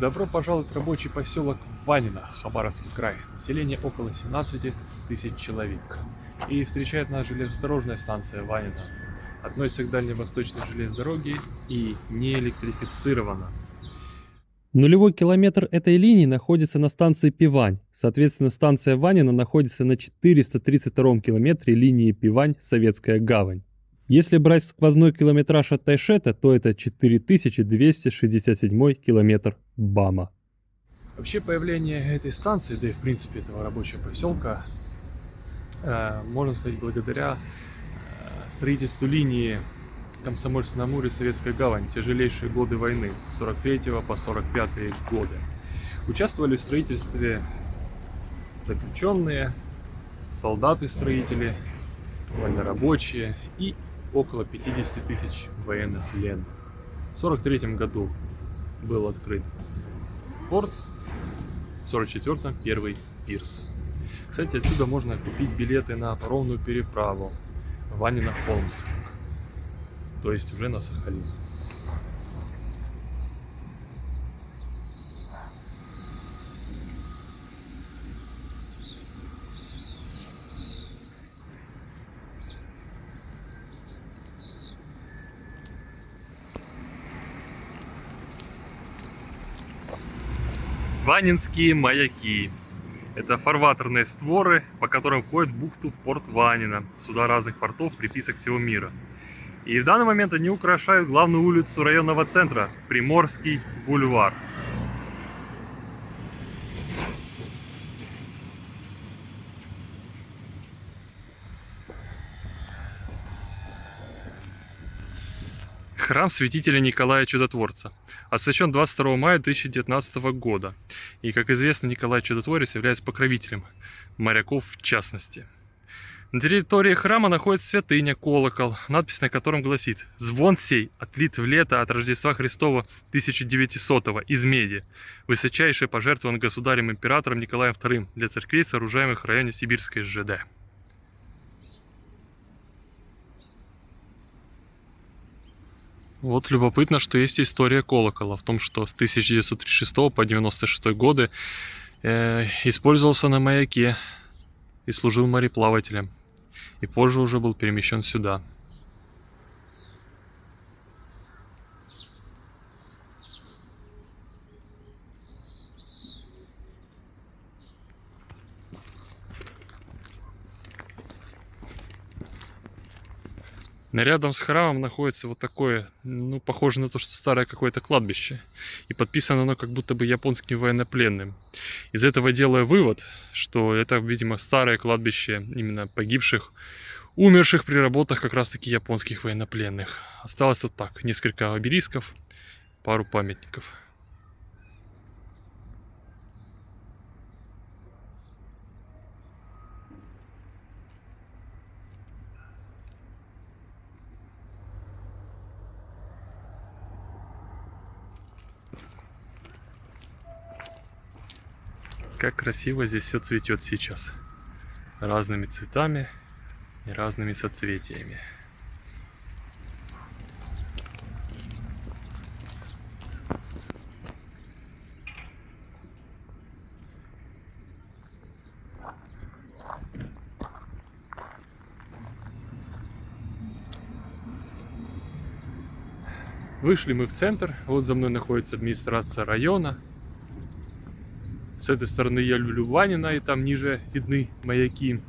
Добро пожаловать в рабочий поселок Ванино, Хабаровский край. Население около 17 тысяч человек. И встречает нас железнодорожная станция Ванино. Относится к дальневосточной железной дороге и не электрифицирована. Нулевой километр этой линии находится на станции Пивань. Соответственно, станция Ванино находится на 432 километре линии Пивань-Советская гавань. Если брать сквозной километраж от Тайшета, то это 4267 километр БАМа. Вообще появление этой станции, да и в принципе этого рабочего поселка, можно сказать, благодаря строительству линии Комсомольск-на-Амуре, Советская гавань, тяжелейшие годы войны, с 43 по 45 годы. Участвовали в строительстве заключенные, солдаты-строители, вольнорабочие и около 50 тысяч военнопленных. В 43 году был открыт порт, в 44-м первый пирс. Кстати, отсюда можно купить билеты на паромную переправу Ванино-Холмск, то есть уже на Сахалин. Ванинские маяки. Это фарватерные створы, по которым входит в бухту в порт Ванино. Суда разных портов, приписок всего мира. И в данный момент они украшают главную улицу районного центра – Приморский бульвар. Храм святителя Николая Чудотворца освящен 22 мая 2019 года. И, как известно, Николай Чудотворец является покровителем моряков в частности. На территории храма находится святыня, колокол, надпись на котором гласит: «Звон сей отлит в лето от Рождества Христова 1900 из меди, высочайшее пожертвован государем-императором Николаем II для церквей, сооружаемых в районе Сибирской ЖД». Вот любопытно, что есть история колокола в том, что с 1936 по 1996 годы использовался на маяке и служил мореплавателем. И позже уже был перемещен сюда. Рядом с храмом находится вот такое, похоже на то, что старое какое-то кладбище. И подписано оно как будто бы японским военнопленным. Из этого делаю вывод, что это, видимо, старое кладбище именно погибших, умерших при работах как раз-таки японских военнопленных. Осталось тут так, несколько обелисков, пару памятников. Как красиво здесь все цветет сейчас. Разными цветами и разными соцветиями. Вышли мы в центр. Вот за мной находится администрация района. С этой стороны я люблю Ванино, и там ниже видны маяки.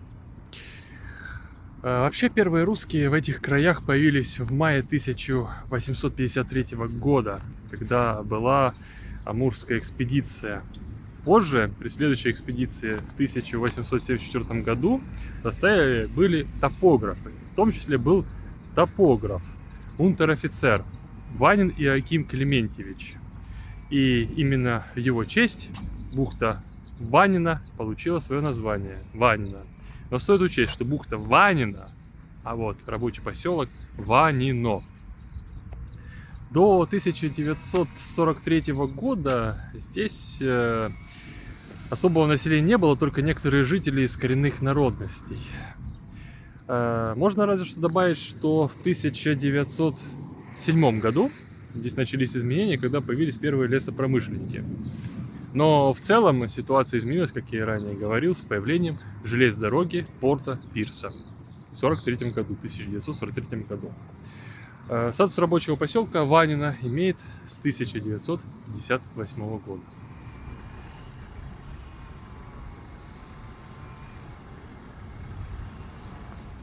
Вообще первые русские в этих краях появились в мае 1853 года, когда была Амурская экспедиция. Позже, при следующей экспедиции в 1874 году, были топографы. В том числе был топограф, унтер-офицер Ванин Иоаким Клементьевич. И именно в его честь бухта Ванино получила свое название – Ванино. Но стоит учесть, что бухта Ванино, а вот рабочий поселок Ванино. До 1943 года здесь особого населения не было, только некоторые жители из коренных народностей. Можно разве что добавить, что в 1907 году Здесь начались изменения, когда появились первые лесопромышленники. Но в целом ситуация изменилась, как я и ранее говорил, с появлением железной дороги, порта, пирса в 1943 году. Статус рабочего поселка Ванино имеет с 1958 года.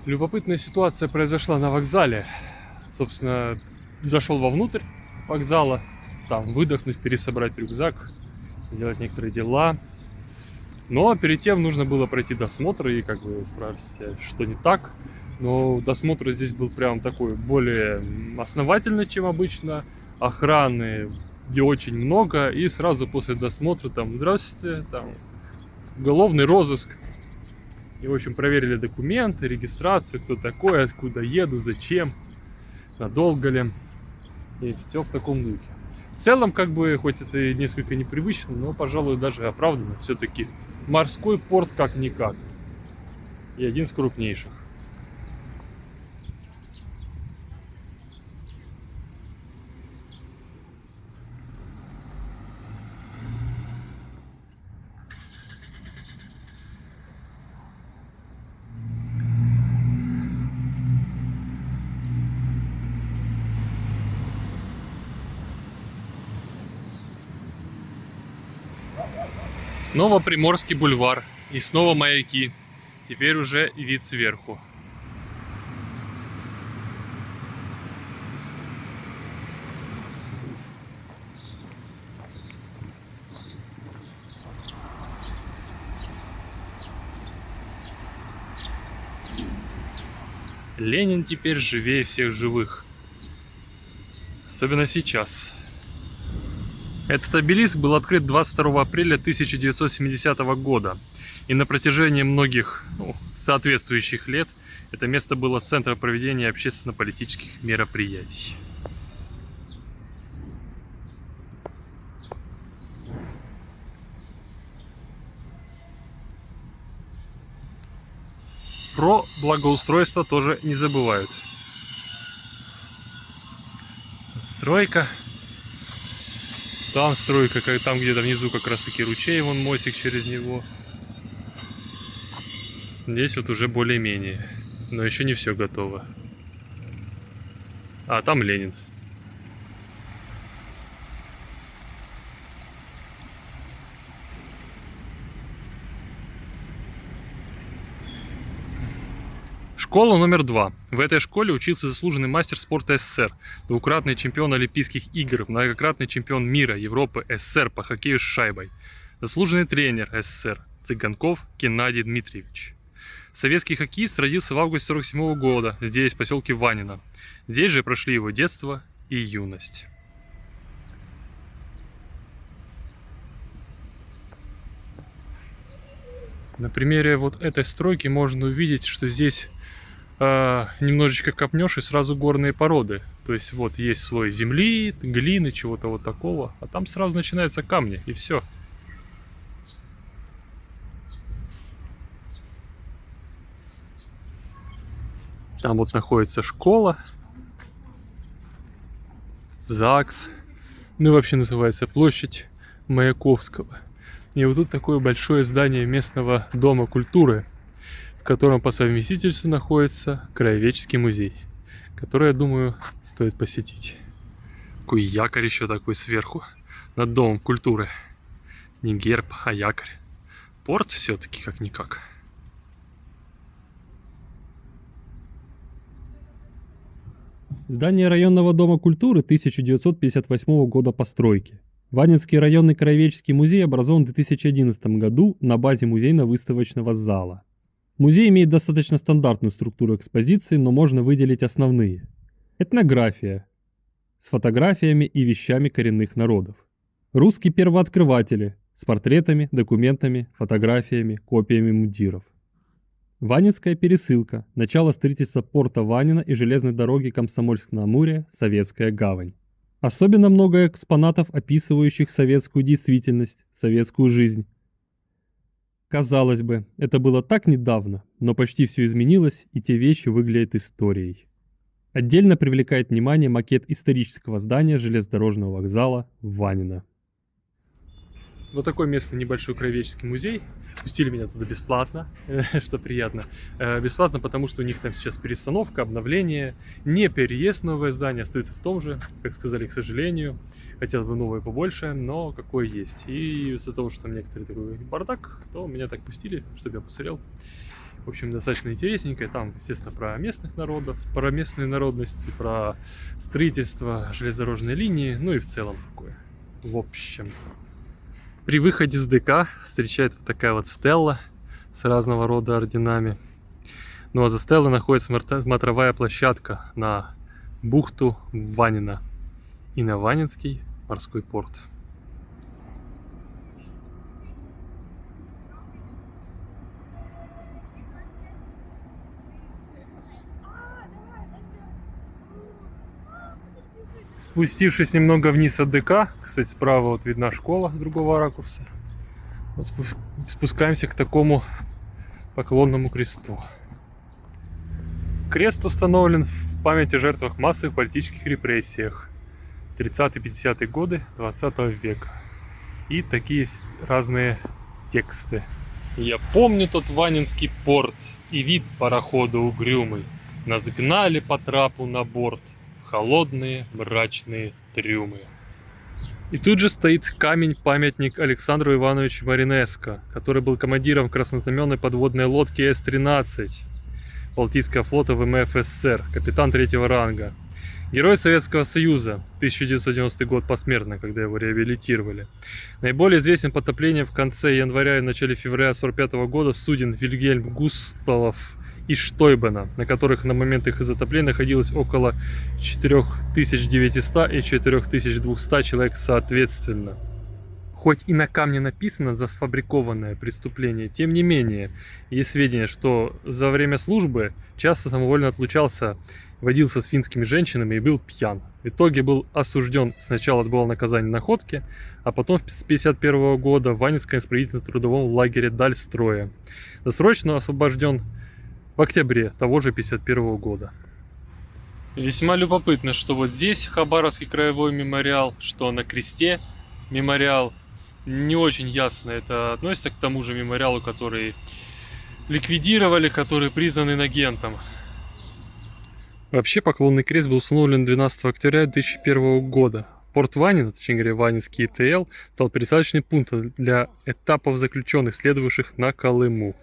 Любопытная ситуация произошла на вокзале. Собственно, зашел вовнутрь вокзала, там выдохнуть, пересобрать рюкзак, делать некоторые дела. Но перед тем нужно было пройти досмотр и как бы спрашивать, что не так. Но досмотр здесь был прям такой более основательный, чем обычно. Охраны где очень много, и сразу после досмотра там здравствуйте, там уголовный розыск. И, в общем, проверили документы, регистрацию, кто такой, откуда еду, зачем, надолго ли. И все в таком духе. В целом, как бы, хоть это и несколько непривычно, но, пожалуй, даже оправданно. Все-таки морской порт как-никак. И один из крупнейших. Снова Приморский бульвар и снова маяки. Теперь уже вид сверху. Ленин теперь живее всех живых. Особенно сейчас. Этот обелиск был открыт 22 апреля 1970 года. И на протяжении многих соответствующих лет это место было центром проведения общественно-политических мероприятий. Про благоустройство тоже не забывают. Стройка. Там стройка, там где-то внизу как раз таки ручей, вон мостик через него. Здесь вот уже более-менее, но еще не все готово. А там Ленин. Школа номер 2. В этой школе учился заслуженный мастер спорта СССР, двукратный чемпион Олимпийских игр, многократный чемпион мира, Европы, СССР по хоккею с шайбой, заслуженный тренер СССР Цыганков Геннадий Дмитриевич. Советский хоккеист родился в августе 1947 года, здесь, в поселке Ванино. Здесь же прошли его детство и юность. На примере вот этой стройки можно увидеть, что здесь немножечко копнешь и сразу горные породы. То есть вот есть слой земли, глины, чего-то вот такого, а там сразу начинаются камни и все. Там вот находится школа, ЗАГС, ну и вообще называется площадь Маяковского. И вот тут такое большое здание местного дома культуры, в котором по совместительству находится Краеведческий музей, который, я думаю, стоит посетить. Такой якорь еще такой сверху, над домом культуры. Не герб, а якорь. Порт все-таки как-никак. Здание районного дома культуры 1958 года постройки. Ванинский районный краеведческий музей образован в 2011 году на базе музейно-выставочного зала. Музей имеет достаточно стандартную структуру экспозиции, но можно выделить основные. Этнография с фотографиями и вещами коренных народов. Русские первооткрыватели с портретами, документами, фотографиями, копиями мундиров. Ванинская пересылка. Начало строительства порта Ванино и железной дороги Комсомольск-на-Амуре, Советская гавань. Особенно много экспонатов, описывающих советскую действительность, советскую жизнь. Казалось бы, это было так недавно, но почти все изменилось, и те вещи выглядят историей. Отдельно привлекает внимание макет исторического здания железнодорожного вокзала Ванино. Вот такой местный небольшой краеведческий музей. Пустили меня туда бесплатно, что приятно. Бесплатно, потому что у них там сейчас перестановка, обновление. Не переезд, новое здание остается в том же, как сказали, к сожалению. Хотелось бы новое побольше, но какое есть. И из-за того, что там некоторый такой бардак, то меня так пустили, чтобы я посмотрел. В общем, достаточно интересненько. Там, естественно, про местных народов, про местные народности, про строительство железнодорожной линии, ну и в целом такое. В общем... При выходе с ДК встречает вот такая вот стелла с разного рода орденами. Ну а за стеллой находится смотровая площадка на бухту Ванино и на Ванинский морской порт. Спустившись немного вниз от ДК, кстати, справа вот видна школа с другого ракурса, вот спускаемся к такому поклонному кресту. Крест установлен в память о жертвах массовых политических репрессиях 30-50-е годы 20 века. И такие разные тексты. Я помню тот Ванинский порт и вид парохода угрюмый. Нас гнали по трапу на борт. Холодные мрачные трюмы. И тут же стоит камень-памятник Александру Ивановичу Маринеско, который был командиром краснознаменной подводной лодки С-13 Балтийского флота ВМФ СССР, капитан 3-го ранга. Герой Советского Союза, 1990 год посмертно, когда его реабилитировали. Наиболее известен потоплением в конце января и начале февраля 1945 года суден Вильгельм Густавов и Штойбена, на которых на момент их затопления находилось около 4900 и 4200 человек соответственно. Хоть и на камне написано за сфабрикованное преступление, тем не менее, есть сведения, что за время службы часто самовольно отлучался, водился с финскими женщинами и был пьян. В итоге был осужден, сначала отбывал наказание на Находке, а потом с 1951 года в Ванинском исправительно-трудовом лагере Дальстроя. Досрочно освобожден в октябре того же 1951 года. Весьма любопытно, что вот здесь Хабаровский краевой мемориал, что на кресте мемориал. Не очень ясно это относится к тому же мемориалу, который ликвидировали, который признан инагентом. Вообще поклонный крест был установлен 12 октября 2001 года. Порт Ванино, точнее говоря, Ванинский ИТЛ, стал пересадочным пунктом для этапов заключенных, следовавших на Колыму.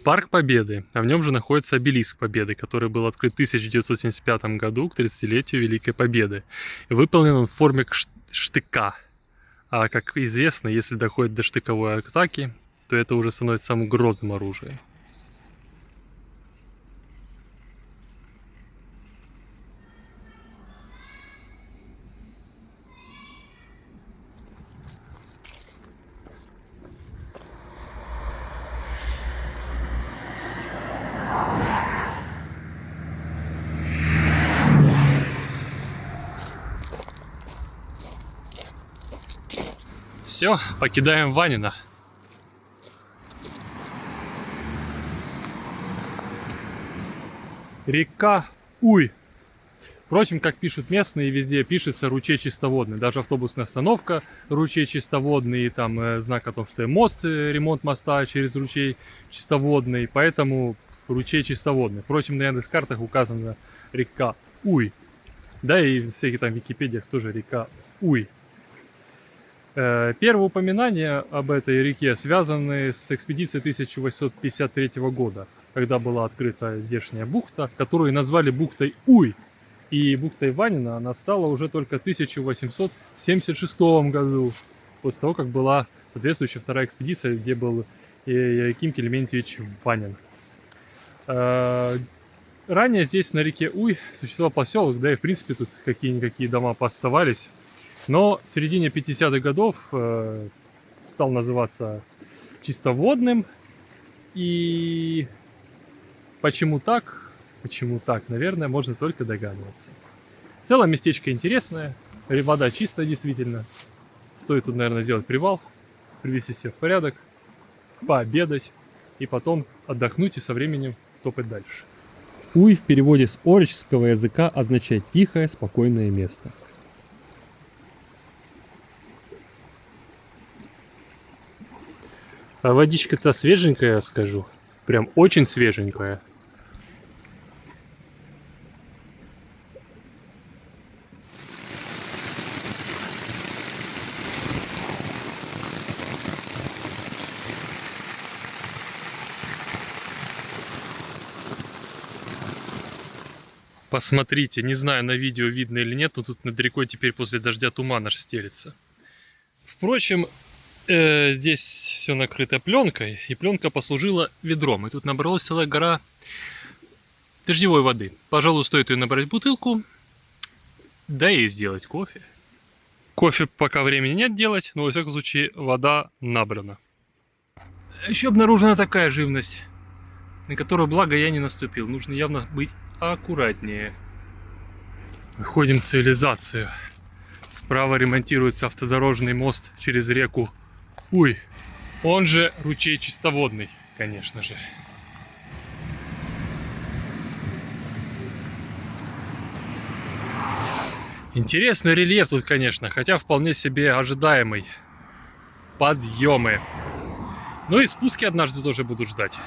Парк Победы, а в нем же находится обелиск Победы, который был открыт в 1975 году к 30-летию Великой Победы. И выполнен он в форме штыка. А как известно, если доходит до штыковой атаки, то это уже становится самым грозным оружием. Все, покидаем Ванино. Река Уй. Впрочем, как пишут местные, везде пишется ручей чистоводный. Даже автобусная остановка ручей чистоводный, и там знак о том, что мост, ремонт моста через ручей чистоводный, поэтому ручей чистоводный. Впрочем, на Яндекс.Картах указана река Уй. Да и в всяких там Википедиях тоже река Уй. Первые упоминания об этой реке связаны с экспедицией 1853 года, когда была открыта здешняя бухта, которую назвали бухтой Уй. И бухтой Ванино она стала уже только в 1876 году, после того, как была соответствующая вторая экспедиция, где был Яким Клементьевич Ванин. Ранее здесь на реке Уй существовал поселок, да и в принципе тут какие-никакие дома пооставались. Но в середине 50-х годов стал называться чистоводным. И почему так? Почему так? Наверное, можно только догадываться. В целом местечко интересное, вода чистая действительно. Стоит тут, наверное, сделать привал, привести себя в порядок, пообедать и потом отдохнуть и со временем топать дальше. Уй в переводе с орочского языка означает тихое, спокойное место. А водичка-то свеженькая, я скажу. Прям очень свеженькая. Посмотрите, не знаю, на видео видно или нет, но тут над рекой теперь после дождя туман аж стелется. Впрочем, здесь все накрыто пленкой, и пленка послужила ведром. И тут набралась целая гора дождевой воды. Пожалуй, стоит ее набрать в бутылку, да и сделать кофе. Кофе пока времени нет делать, но во всяком случае вода набрана. Еще обнаружена такая живность, на которую, благо, я не наступил. Нужно явно быть аккуратнее. Выходим в цивилизацию. Справа ремонтируется автодорожный мост через реку Уй. Он же ручей чистоводный, конечно же. Интересный рельеф тут, конечно, хотя вполне себе ожидаемый. Подъемы. Ну и спуски однажды тоже буду ждать.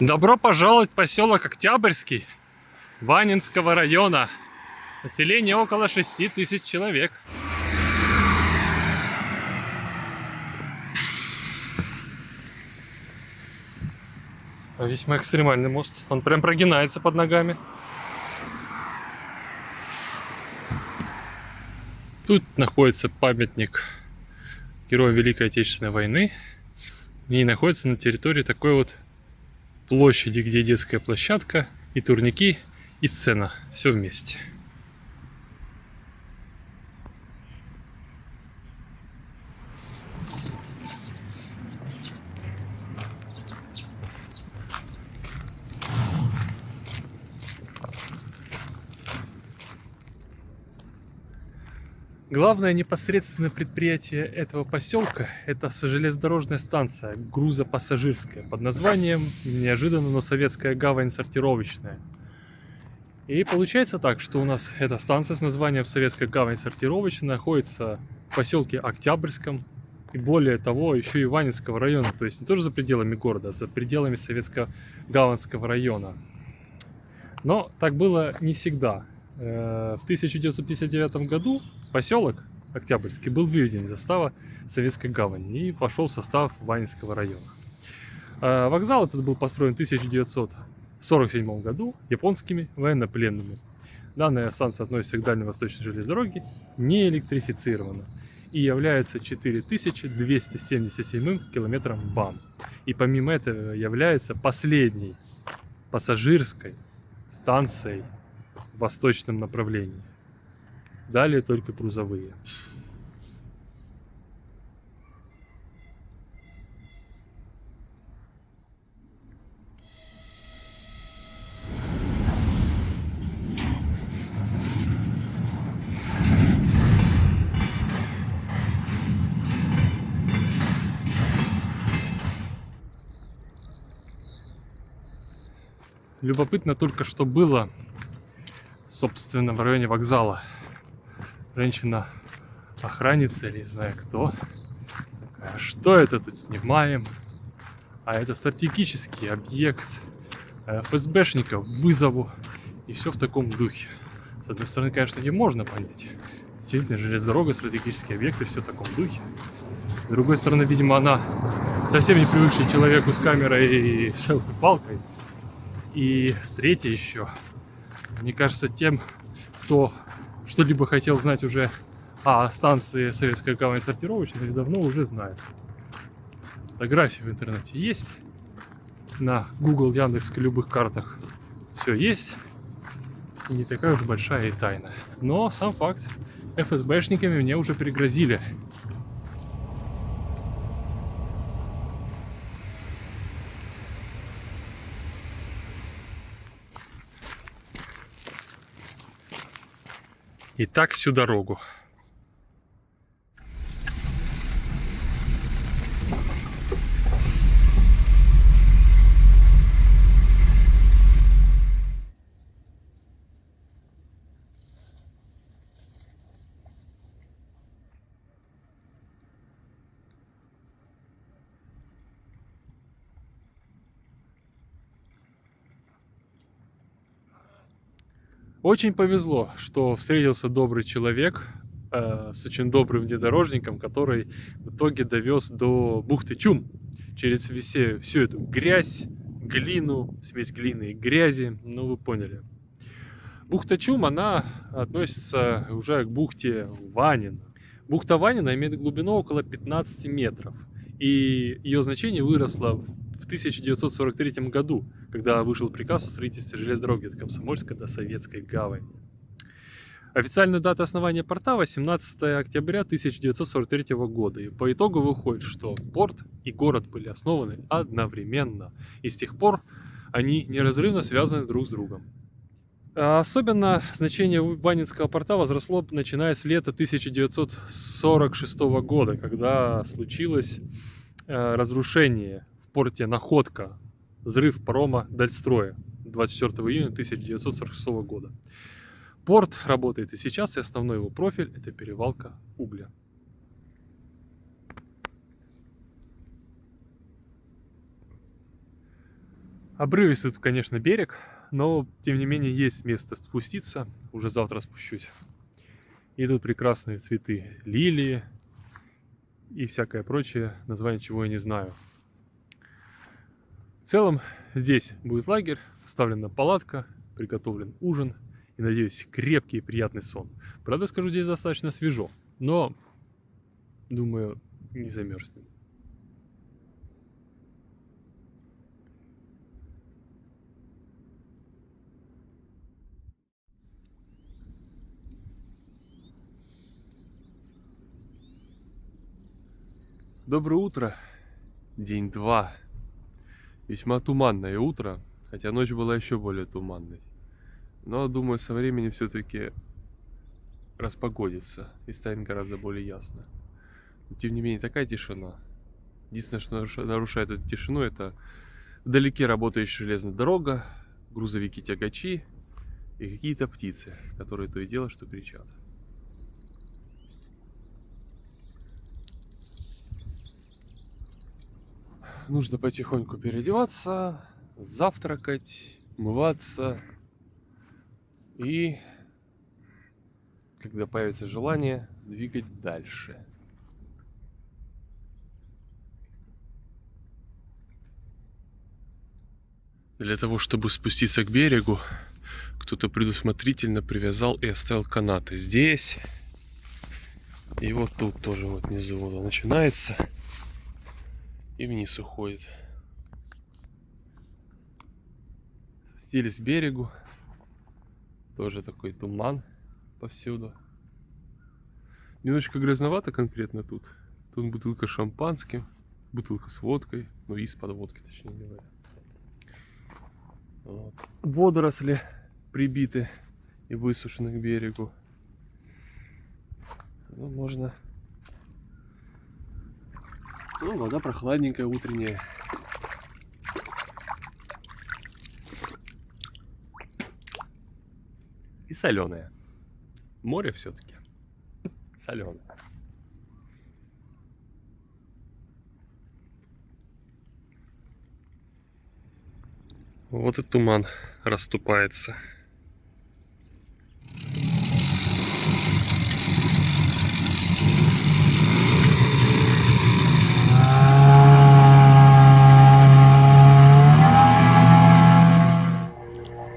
Добро пожаловать в поселок Октябрьский Ванинского района. Население около 6000 человек. Весьма экстремальный мост. Он прям прогинается под ногами. Тут находится памятник героям Великой Отечественной войны. И находится на территории такой вот площади, где детская площадка, и турники, и сцена. Все вместе. Главное непосредственное предприятие этого поселка – это железнодорожная станция грузопассажирская под названием, неожиданно, но Советская гавань сортировочная. И получается так, что у нас эта станция с названием Советская гавань сортировочная находится в поселке Октябрьском и более того еще и Ванинского района, то есть не тоже за пределами города, а за пределами Советско-Гаванского района. Но так было не всегда. В 1959 году поселок Октябрьский был выведен из состава Советской гавани и вошел в состав Ванинского района. Вокзал этот был построен в 1947 году японскими военнопленными. Данная станция относится к дальневосточной железной дороге, не электрифицирована и является 4277 километром БАМ. И помимо этого является последней пассажирской станцией в восточном направлении. Далее только грузовые. Любопытно только, что было, собственно, в районе вокзала. Женщина-охранница, или не знаю кто, такая: что это тут снимаем? А это стратегический объект, ФСБшников вызову. И все в таком духе. С одной стороны, конечно, ее можно понять. Действительно, железная дорога, стратегический объект, и все в таком духе. С другой стороны, видимо, она совсем не привыкший человеку с камерой и селфи-палкой. И с третьей еще, мне кажется, тем, кто что-либо хотел знать уже о станции Советская гавань сортировочная, давно уже знает. Фотографии в интернете есть, на Google, Яндекс, любых картах все есть, и не такая уж большая и тайна. Но сам факт, ФСБшниками мне уже пригрозили. И так всю дорогу. Очень повезло, что встретился добрый человек с очень добрым внедорожником, который в итоге довез до бухты Чум через всю эту грязь, глину, смесь глины и грязи, ну вы поняли. Бухта Чум, она относится уже к бухте Ванина. Бухта Ванина имеет глубину около 15 метров, и ее значение выросло в 1943 году, когда вышел приказ о строительстве железной дороги от Комсомольска до Советской гавани. Официальная дата основания порта 18 октября 1943 года. И по итогу выходит, что порт и город были основаны одновременно. И с тех пор они неразрывно связаны друг с другом. Особенно значение Ванинского порта возросло, начиная с лета 1946 года, когда случилось разрушение в порте Находка, взрыв парома Дальстроя 24 июня 1946 года. Порт работает и сейчас, и основной его профиль – это перевалка угля. Обрывистый тут, конечно, берег, но, тем не менее, есть место спуститься. Уже завтра спущусь. И тут прекрасные цветы лилии и всякое прочее, название чего я не знаю. В целом, здесь будет лагерь, вставлена палатка, приготовлен ужин и, надеюсь, крепкий и приятный сон. Правда, скажу, здесь достаточно свежо, но, думаю, не замерзнем. Доброе утро. День 2. Весьма туманное утро, хотя ночь была еще более туманной. Но, думаю, со временем все-таки распогодится и станет гораздо более ясно. Но, тем не менее, такая тишина. Единственное, что нарушает эту тишину, это вдалеке работающая железная дорога, грузовики-тягачи и какие-то птицы, которые то и дело что кричат. Нужно потихоньку переодеваться, завтракать, умываться и, когда появится желание, двигать дальше. Для того, чтобы спуститься к берегу, кто-то предусмотрительно привязал и оставил канаты здесь. И вот тут тоже вот внизу вода начинается и вниз уходит. Спустились к берегу. Тоже такой туман повсюду. Немножечко грязновато конкретно тут. Тут бутылка с шампанским, бутылка с водкой, ну из-под водки, точнее говоря. Вот. Водоросли прибиты и высушены к берегу. Ну, можно. Ну, вода прохладненькая, утренняя. И соленая. Море все-таки соленое. Вот и туман расступается.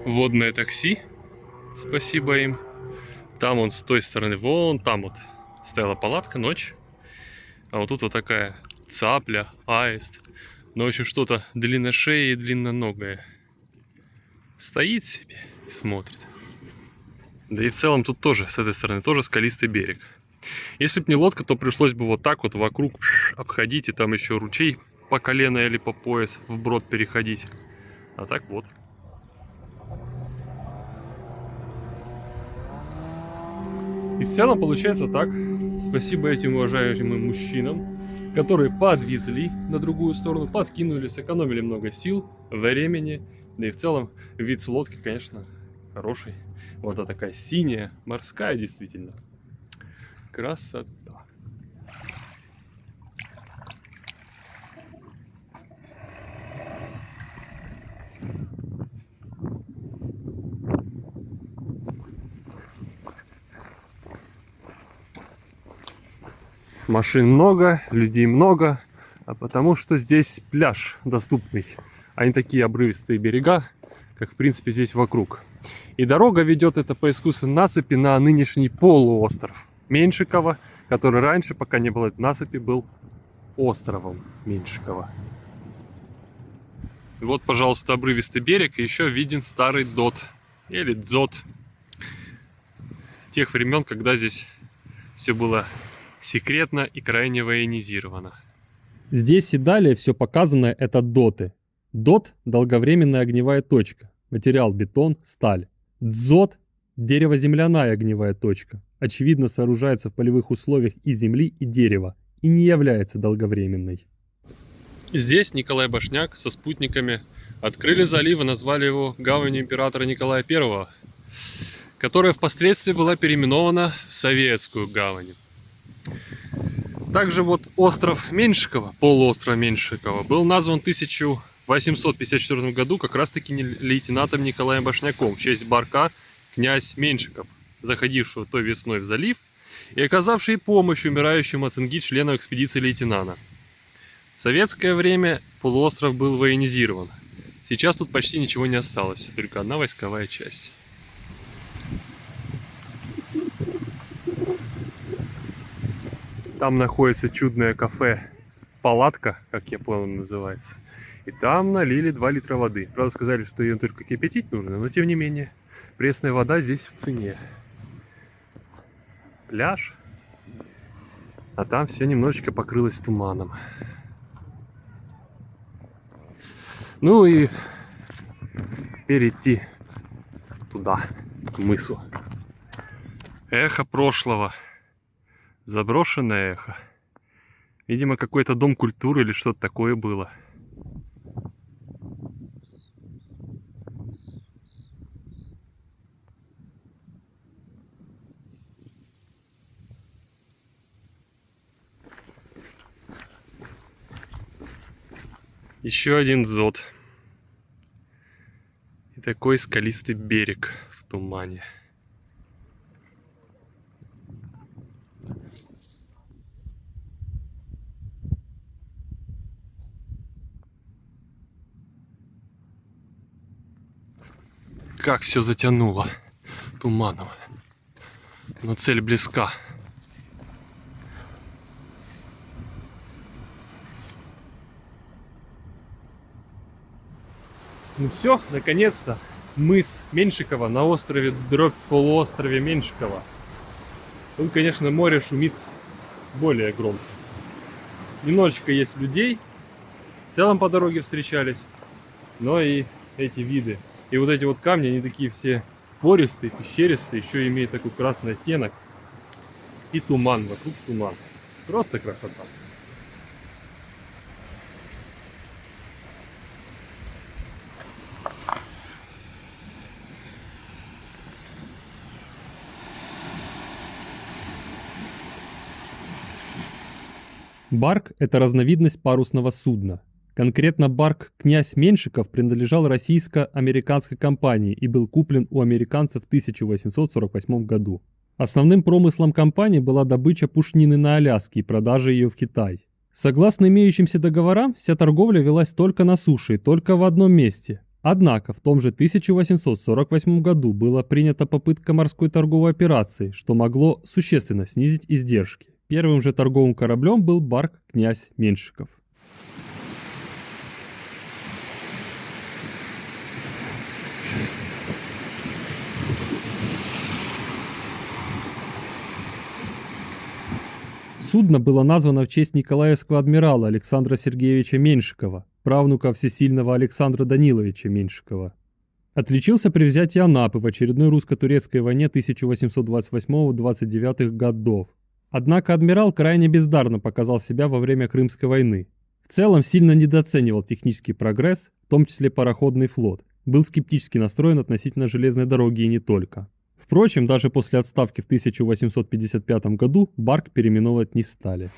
Водное такси. Спасибо им. Там он с той стороны, вон там вот стояла палатка, ночь. А вот тут вот такая цапля, аист. Ну, в общем, что-то длинношеее и длинноногое. Стоит себе и смотрит. Да и в целом тут тоже, с этой стороны, тоже скалистый берег. Если бы не лодка, то пришлось бы вот так вот вокруг обходить. И там еще ручей по колено или по пояс вброд переходить. А так вот. И в целом получается так. Спасибо этим уважаемым мужчинам, которые подвезли на другую сторону, подкинули, сэкономили много сил, времени. Да и в целом вид с лодки, конечно, хороший. Вода такая синяя, морская действительно. Красота. Машин много, людей много, а потому что здесь пляж доступный, а не такие обрывистые берега, как в принципе здесь вокруг. И дорога ведет это по искусственной насыпи на нынешний полуостров Меньшикова, который раньше, пока не было этой насыпи, был островом Меньшикова. Вот, пожалуйста, обрывистый берег, и еще виден старый ДОТ, или ДЗОТ, тех времен, когда здесь все было секретно и крайне военизировано. Здесь и далее все показанное это доты. Дот – долговременная огневая точка. Материал бетон, сталь. Дзот – дерево-земляная огневая точка. Очевидно, сооружается в полевых условиях из земли и дерева и не является долговременной. Здесь Николай Башняк со спутниками открыли залив и назвали его гаванью императора Николая I, которая впоследствии была переименована в Советскую гавань. Также вот остров Меньшикова, полуостров Меньшикова, был назван в 1854 году как раз таки лейтенантом Николаем Башняком в честь барка князь Меньшиков, заходившего той весной в залив и оказавший помощь умирающему от цинги члену экспедиции лейтенанта. В советское время полуостров был военизирован. Сейчас тут почти ничего не осталось, только одна войсковая часть. Там находится чудное кафе «Палатка», как я понял, называется. И там налили 2 литра воды. Правда, сказали, что ее только кипятить нужно, но тем не менее, пресная вода здесь в цене. Пляж. А там все немножечко покрылось туманом. Ну и теперь идти туда, к мысу. Эхо прошлого. Заброшенное эхо. Видимо, какой-то дом культуры или что-то такое было. Еще один дзот. И такой скалистый берег в тумане. Как все затянуло туманом. Но цель близка. Ну все, наконец-то мыс Меньшикова на острове полуострове Меньшикова. Тут, конечно, море шумит более громко. Немножечко есть людей, в целом по дороге встречались, но и эти виды. И вот эти вот камни, они такие все пористые, пещеристые, еще имеют такой красный оттенок. И туман, вокруг туман. Просто красота. Барк – это разновидность парусного судна. Конкретно барк «Князь Меньшиков» принадлежал российско-американской компании и был куплен у американцев в 1848 году. Основным промыслом компании была добыча пушнины на Аляске и продажа ее в Китай. Согласно имеющимся договорам, вся торговля велась только на суше и только в одном месте. Однако в том же 1848 году была принята попытка морской торговой операции, что могло существенно снизить издержки. Первым же торговым кораблем был барк «Князь Меньшиков». Судно было названо в честь николаевского адмирала Александра Сергеевича Меньшикова, правнука всесильного Александра Даниловича Меньшикова. Отличился при взятии Анапы в очередной русско-турецкой войне 1828-29 годов. Однако адмирал крайне бездарно показал себя во время Крымской войны. В целом сильно недооценивал технический прогресс, в том числе пароходный флот. Был скептически настроен относительно железной дороги и не только. Впрочем, даже после отставки в 1855 году Барк переименовывать не стали.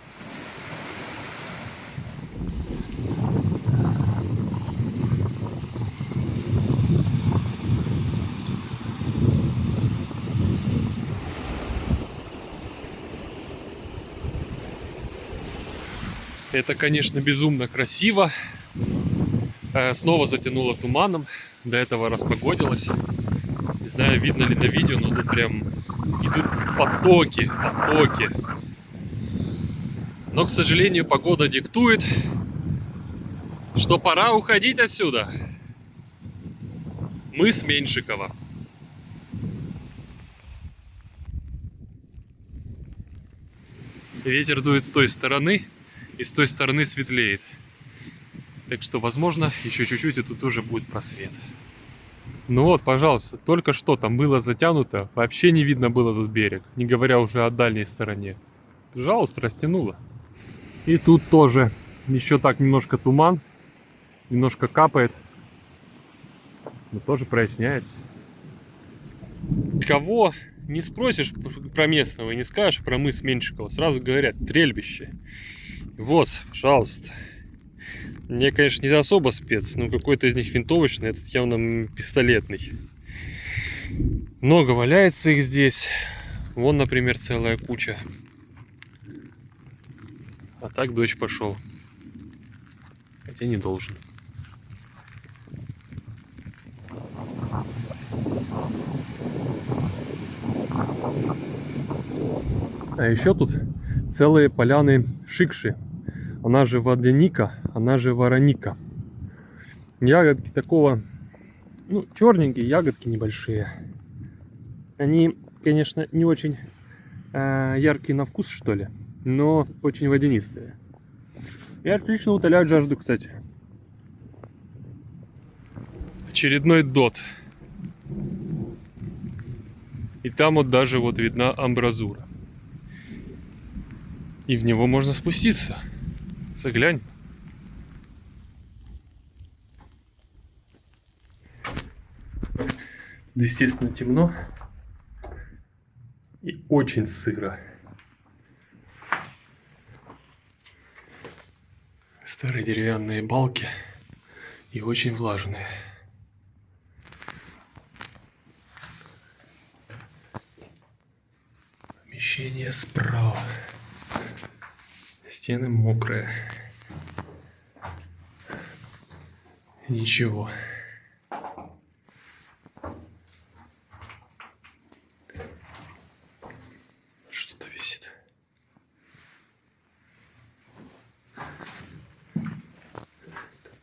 Это, конечно, безумно красиво. Снова затянуло туманом. До этого распогодилось. Не знаю, видно ли на видео, но тут прям идут потоки. Но, к сожалению, погода диктует, что пора уходить отсюда. Мыс Меньшикова. Ветер дует с той стороны, и с той стороны светлеет. Так что, возможно, еще чуть-чуть и тут уже будет просвет. Ну вот, пожалуйста, только что там было затянуто, вообще не видно было тут берег, не говоря уже о дальней стороне. Пожалуйста, растянуло. И тут тоже еще так немножко туман, немножко капает, но тоже проясняется. Кого не спросишь про местного и не скажешь про мыс Меньшикова, сразу говорят стрельбище. Вот, пожалуйста. Я, конечно, не особо спец, но какой-то из них винтовочный, этот явно пистолетный. Много валяется их здесь. Вон, например, целая куча. А так дождь пошел. Хотя не должен. А еще тут целые поляны шикши. Она же водяника, она же вороника. Ягодки такого, ну, черненькие, ягодки небольшие. Они, конечно, не очень яркие на вкус, что ли, но очень водянистые. И отлично утоляют жажду, кстати. Очередной дот. И там вот даже вот видна амбразура. И в него можно спуститься. Заглянь. Да, естественно, темно. И очень сыро. Старые деревянные балки. И очень влажные. Помещение справа. Стены мокрые. Ничего. Что-то висит.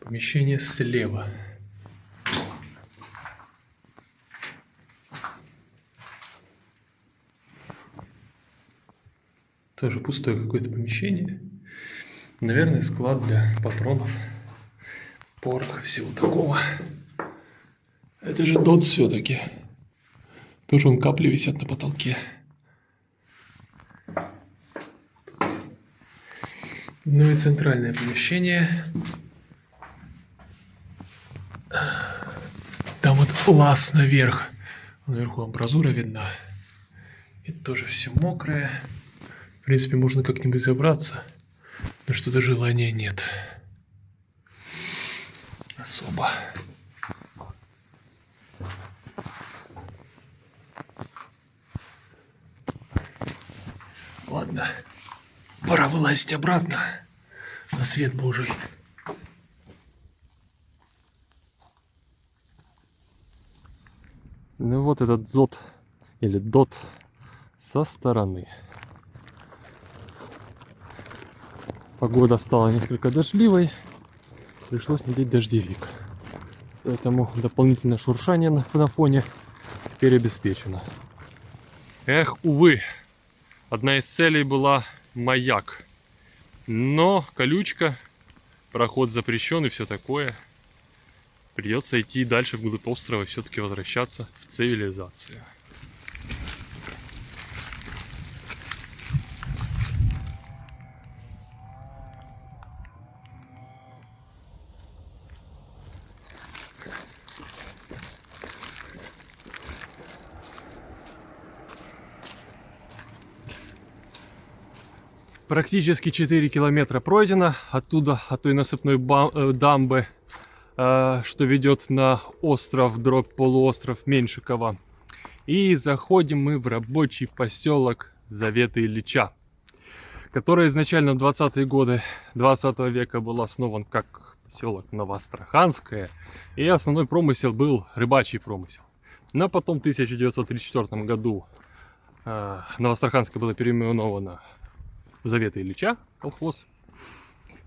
Помещение слева. Тоже пустое какое-то помещение. Наверное, склад для патронов, пороха, всего такого. Это же дот все-таки. Тоже вон капли висят на потолке. Ну и центральное помещение. Там вот лаз наверх. Наверху амбразура видна. И тоже все мокрое. В принципе, можно как-нибудь забраться. Но что-то желания нет. Особо. Ладно. Пора вылазить обратно. На свет Божий. Ну вот этот зод или дот со стороны. Погода стала несколько дождливой, пришлось надеть дождевик. Поэтому дополнительное шуршание на фоне теперь обеспечено. Эх, увы, одна из целей была маяк. Но колючка, проход запрещен и все такое. Придется идти дальше вглубь острова и все-таки возвращаться в цивилизацию. Практически 4 километра пройдено оттуда, от той насыпной дамбы, что ведет на остров, полуостров Меньшикова. И заходим мы в рабочий поселок Завета Ильича, который изначально в 20-е годы 20 века был основан как поселок Новоастраханское, и основной промысел был рыбачий промысел. Но потом в 1934 году Новоастраханское было переименовано в Завета Ильича, колхоз,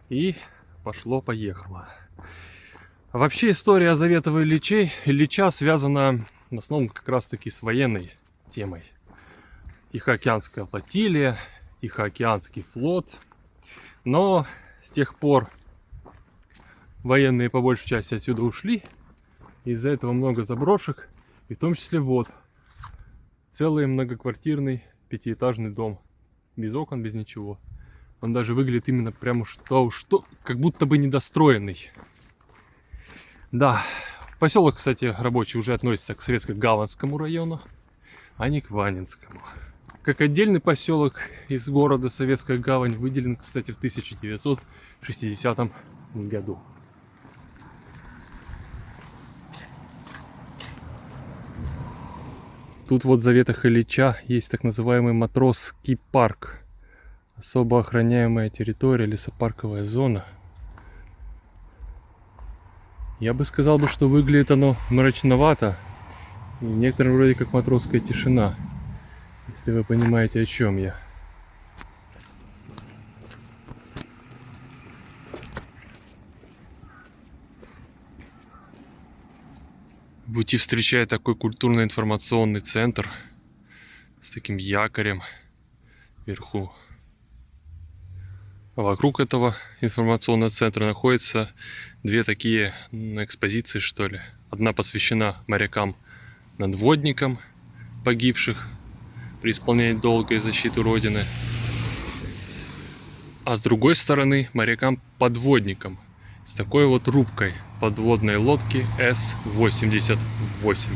и пошло-поехало. Вообще история Заветова Ильича связана в основном как раз таки с военной темой. Тихоокеанская флотилия, Тихоокеанский флот. Но с тех пор военные по большей части отсюда ушли. Из-за этого много заброшек. И в том числе вот целый многоквартирный пятиэтажный дом. Без окон, без ничего. Он даже выглядит именно прямо что, как будто бы недостроенный. Да, поселок, кстати, рабочий уже относится к Советско-Гаванскому району, а не к Ванинскому. Как отдельный поселок из города Советская Гавань выделен, кстати, в 1960 году. Тут вот в Заветах Ильича есть так называемый Матросский парк. Особо охраняемая территория, лесопарковая зона. Я бы сказал, что выглядит оно мрачновато. И некоторым вроде как матросская тишина. Если вы понимаете, о чем я. В пути встречает такой культурно-информационный центр с таким якорем вверху. А вокруг этого информационного центра находятся две такие экспозиции, что ли. Одна посвящена морякам-надводникам, погибших при исполнении долга и защиты Родины. А с другой стороны морякам-подводникам с такой вот рубкой подводной лодки С-88.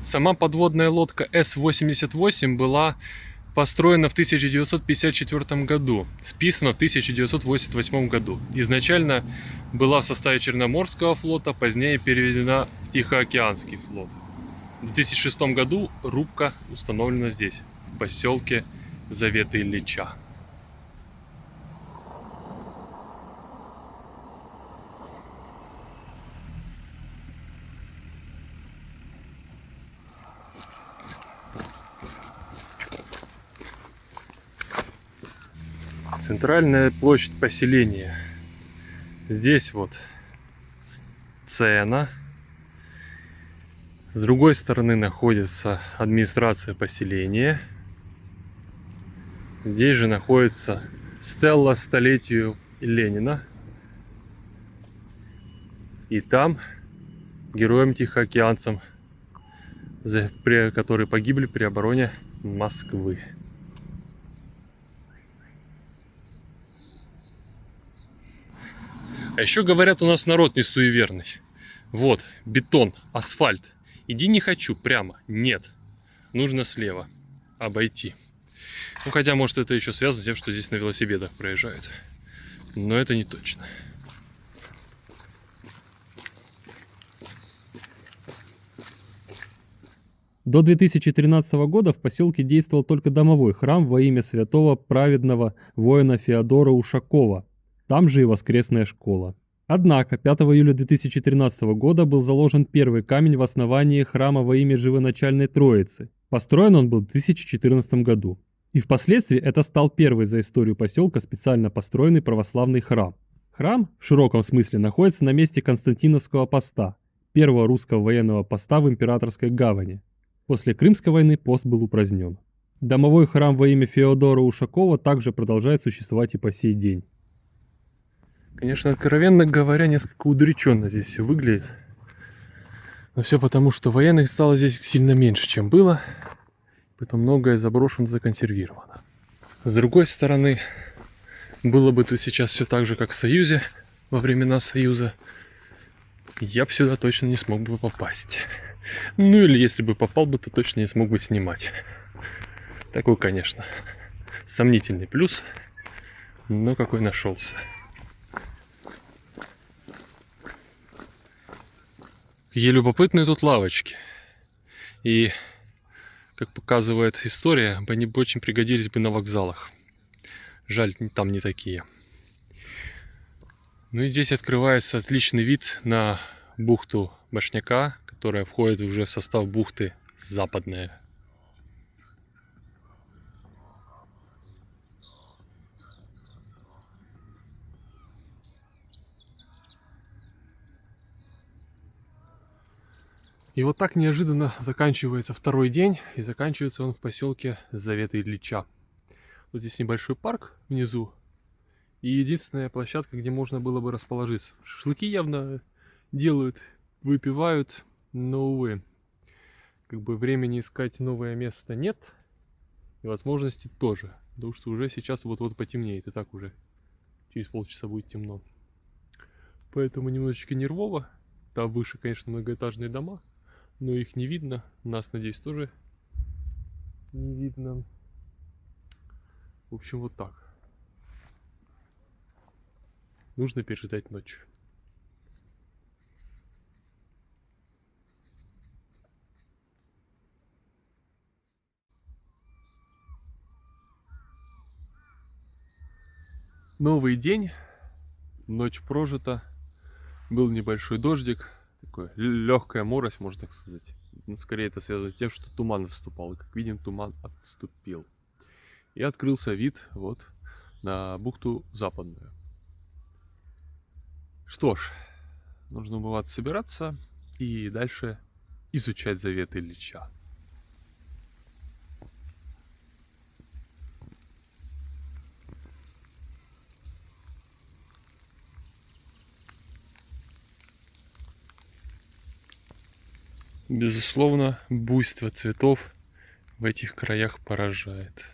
Сама подводная лодка С-88 была построена в 1954 году, списана в 1988 году. Изначально была в составе Черноморского флота, позднее переведена в Тихоокеанский флот. В 2006 году рубка установлена здесь, в поселке Завета Ильича. Центральная площадь поселения. Здесь вот сцена. С другой стороны находится администрация поселения. Здесь же находится стелла столетию Ленина. И там героям-тихоокеанцам, которые погибли при обороне Москвы. А еще говорят, у нас народ не суеверный. Вот, бетон, асфальт. Иди не хочу, прямо. Нет. Нужно слева. Обойти. Ну, хотя, может, это еще связано с тем, что здесь на велосипедах проезжают. Но это не точно. До 2013 года в поселке действовал только домовой храм во имя святого праведного воина Феодора Ушакова. Там же и воскресная школа. Однако 5 июля 2013 года был заложен первый камень в основании храма во имя Живоначальной Троицы. Построен он был в 2014 году. И впоследствии это стал первый за историю поселка специально построенный православный храм. Храм в широком смысле находится на месте Константиновского поста, первого русского военного поста в Императорской гавани. После Крымской войны пост был упразднен. Домовой храм во имя Феодора Ушакова также продолжает существовать и по сей день. Конечно, откровенно говоря, несколько удрученно здесь все выглядит. Но все потому, что военных стало здесь сильно меньше, чем было. Поэтому многое заброшено, законсервировано. С другой стороны, было бы тут сейчас все так же, как в Союзе, во времена Союза, я бы сюда точно не смог бы попасть. Ну или если бы попал бы, то точно не смог бы снимать. Такой, конечно, сомнительный плюс, но какой нашелся. Какие любопытные тут лавочки. И, как показывает история, они бы очень пригодились бы на вокзалах. Жаль, там не такие. Ну и здесь открывается отличный вид на бухту Башняка, которая входит уже в состав бухты Западная. И вот так неожиданно заканчивается второй день, и заканчивается он в поселке Завета Ильича. Вот здесь небольшой парк внизу, и единственная площадка, где можно было бы расположиться. Шашлыки явно делают, выпивают, но, увы, как бы времени искать новое место нет, и возможности тоже, потому что уже сейчас вот-вот потемнеет, и так уже через полчаса будет темно. Поэтому немножечко нервово. Там выше, конечно, многоэтажные дома, но их не видно. Нас, надеюсь, тоже не видно. В общем, вот так. Нужно переждать ночь. Новый день. Ночь прожита. Был небольшой дождик. Такое легкая морось, можно так сказать. Но скорее это связано с тем, что туман наступал. И, как видим, туман отступил. И открылся вид вот на бухту Западную. Что ж, нужно бывает собираться и дальше изучать Завет Ильича. Безусловно, буйство цветов в этих краях поражает.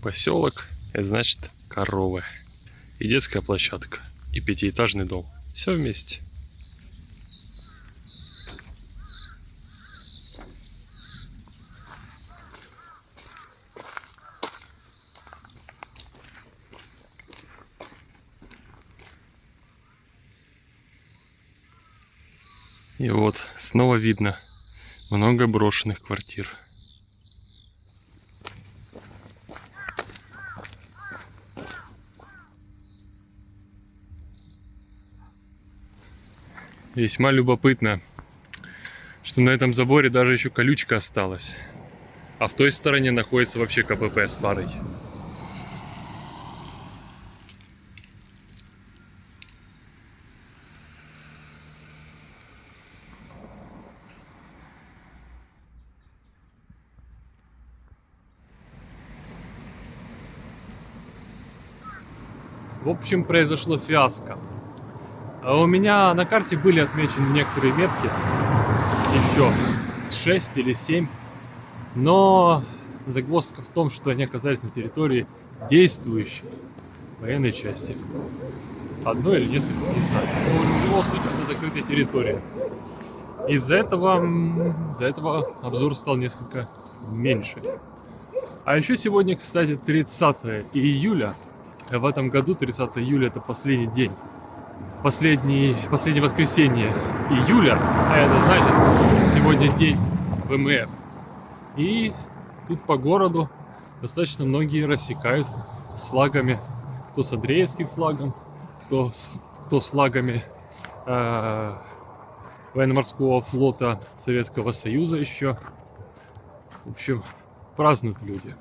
Поселок, это значит коровы. И детская площадка, и пятиэтажный дом. Все вместе. И вот, снова видно много брошенных квартир. Весьма любопытно, что на этом заборе даже еще колючка осталась. А в той стороне находится вообще КПП старый. В общем, произошло фиаско. А у меня на карте были отмечены некоторые метки, еще 6 или 7, но загвоздка в том, что они оказались на территории действующей военной части. Одной или несколько, не знаю. Но в любом случае на закрытой территории. Из-за этого обзор стал несколько меньше. А еще сегодня, кстати, 30 июля. В этом году 30 июля это последний день. Последнее воскресенье июля, а это значит сегодня день ВМФ. И тут по городу достаточно многие рассекают с флагами, кто с Андреевским флагом, кто с флагами военно-морского флота Советского Союза еще. В общем, празднуют люди.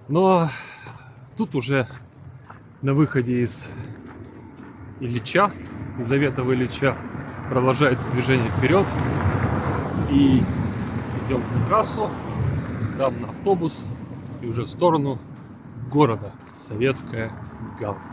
Но тут уже на выходе из Ильича, из Завета Ильича, продолжается движение вперед. И идем на трассу, там на автобус и уже в сторону города Советская Гавань.